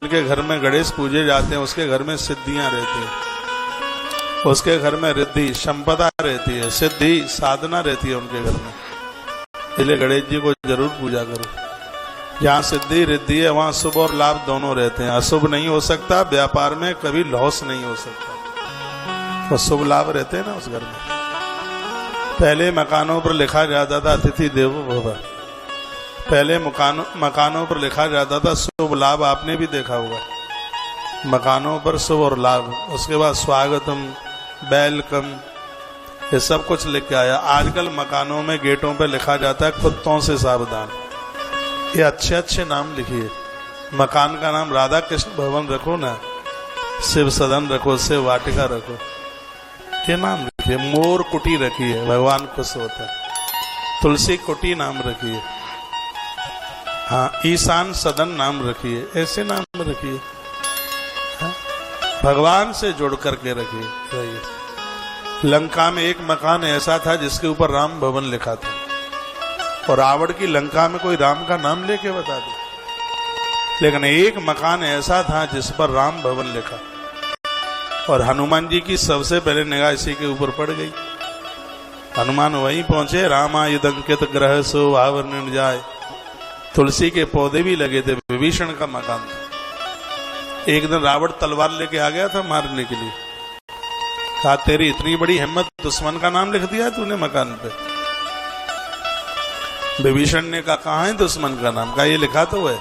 के घर में गणेश पूजे जाते हैं उसके घर में सिद्धियां रहती हैं, उसके घर में रिद्धि संपदा रहती है, सिद्धि साधना रहती है उनके घर में। इसलिए गणेश जी को जरूर पूजा करो। जहाँ सिद्धि रिद्धि है वहाँ शुभ और लाभ दोनों रहते हैं। अशुभ नहीं हो सकता, व्यापार में कभी लॉस नहीं हो सकता, तो शुभ लाभ रहते हैं ना उस घर में। पहले मकानों पर लिखा जाता था अतिथि देवो भव, पहले मकानों पर लिखा जाता था शुभ लाभ, आपने भी देखा होगा मकानों पर शुभ और लाभ। उसके बाद स्वागतम, वेलकम, ये सब कुछ लिख के आया। आजकल मकानों में गेटों पे लिखा जाता है कुत्तों से सावधान। ये अच्छे अच्छे नाम लिखिए। मकान का नाम राधा कृष्ण भवन रखो ना, शिव सदन रखो, शिव वाटिका रखो, ये नाम रखिए। मोर कुटी रखिए, भगवान खुश होता है। तुलसी कुटी नाम रखिए। हाँ, ईशान सदन नाम रखिए, ऐसे नाम रखिए। हाँ? भगवान से जोड़ करके रखिए। लंका में एक मकान ऐसा था जिसके ऊपर राम भवन लिखा था, और रावण की लंका में कोई राम का नाम लेके बता दे, लेकिन एक मकान ऐसा था जिस पर राम भवन लिखा, और हनुमान जी की सबसे पहले निगाह इसी के ऊपर पड़ गई। हनुमान वहीं पहुंचे, रामायुधंकित ग्रह सो आवरण जाए। तुलसी के पौधे भी लगे थे, विभीषण का मकान था। एक दिन रावण तलवार लेके आ गया था मारने के लिए। कहा तेरी इतनी बड़ी हिम्मत, दुश्मन का नाम लिख दिया तूने मकान पे। विभीषण ने कहा कहाँ है दुश्मन का नाम? कहा ये लिखा तो है।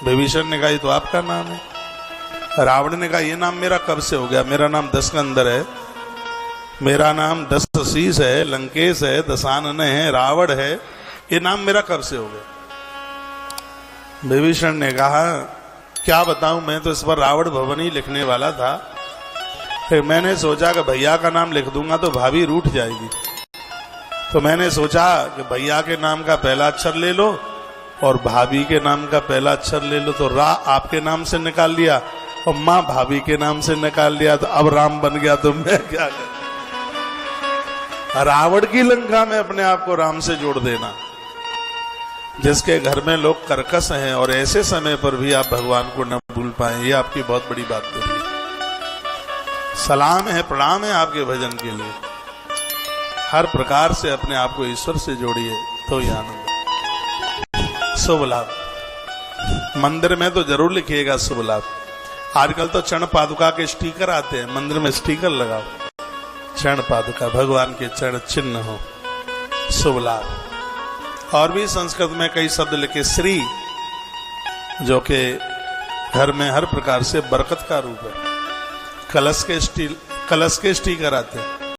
विभीषण ने कहा ये तो आपका नाम है। रावण ने कहा ये नाम मेरा कब से हो गया? मेरा नाम दशकंदर है, मेरा नाम दशशीष है, लंकेश है, दशानन है, रावण है, ये नाम मेरा कब से हो गया? विभीषण ने कहा क्या बताऊं, मैं तो इस पर रावण भवन ही लिखने वाला था, फिर मैंने सोचा कि भैया का नाम लिख दूंगा तो भाभी रूठ जाएगी, तो मैंने सोचा कि भैया के नाम का पहला अक्षर ले लो और भाभी के नाम का पहला अक्षर ले लो, तो रा आपके नाम से निकाल लिया और माँ भाभी के नाम से निकाल लिया, तो अब राम बन गया। तो मैं क्या करूं? रावण की लंका में अपने आप को राम से जोड़ देना। जिसके घर में लोग कर्कश हैं और ऐसे समय पर भी आप भगवान को न भूल पाए, ये आपकी बहुत बड़ी बात है। सलाम है, प्रणाम है आपके भजन के लिए। हर प्रकार से अपने आप को ईश्वर से जोड़िए तो ये आनंद। शुभ लाभ मंदिर में तो जरूर लिखिएगा शुभ लाभ। आजकल तो चरण पादुका के स्टिकर आते हैं, मंदिर में स्टिकर लगाओ, चरण पादुका, भगवान के चरण चिन्ह हो, शुभ लाभ। और भी संस्कृत में कई शब्द लिखे। श्री, जो कि घर में हर प्रकार से बरकत का रूप है। कलश के स्टीकर आते हैं,